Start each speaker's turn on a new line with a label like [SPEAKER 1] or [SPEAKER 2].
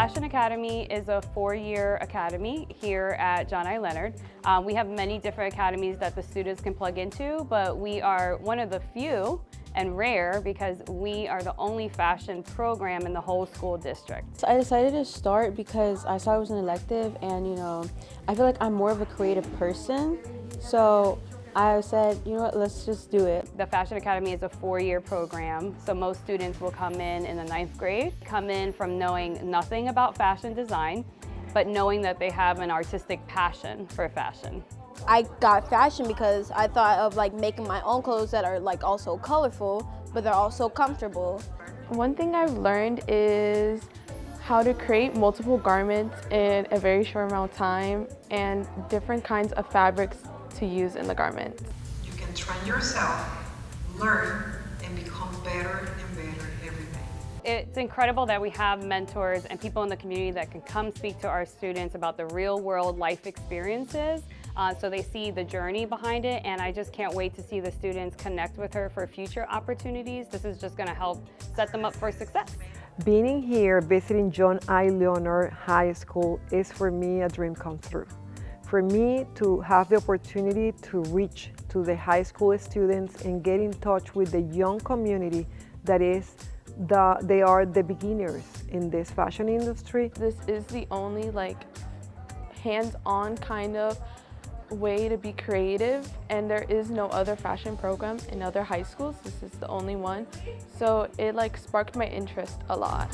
[SPEAKER 1] Fashion Academy is a 4-year academy here at John I. Leonard. We have many different academies that the students can plug into, but we are one of the few and rare because we are the only fashion program in the whole school district.
[SPEAKER 2] So I decided to start because I saw it was an elective and, I feel like I'm more of a creative person. So I said, let's just do it.
[SPEAKER 1] The Fashion Academy is a 4-year program, so most students will come in the 9th grade, come in from knowing nothing about fashion design, but knowing that they have an artistic passion for fashion.
[SPEAKER 3] I got fashion because I thought of making my own clothes that are also colorful, but they're also comfortable.
[SPEAKER 4] One thing I've learned is how to create multiple garments in a very short amount of time and different kinds of fabrics to use in the garments.
[SPEAKER 5] You can train yourself, learn, and become better and better every day.
[SPEAKER 1] It's incredible that we have mentors and people in the community that can come speak to our students about the real world life experiences. So they see the journey behind it, and I just can't wait to see the students connect with her for future opportunities. This is just going to help set them up for success.
[SPEAKER 6] Being here, visiting John I. Leonard High School is for me a dream come true. For me to have the opportunity to reach to the high school students and get in touch with the young community that is they are the beginners in this fashion industry.
[SPEAKER 4] This is the only hands-on kind of way to be creative, and there is no other fashion program in other high schools. This is the only one, so it sparked my interest a lot.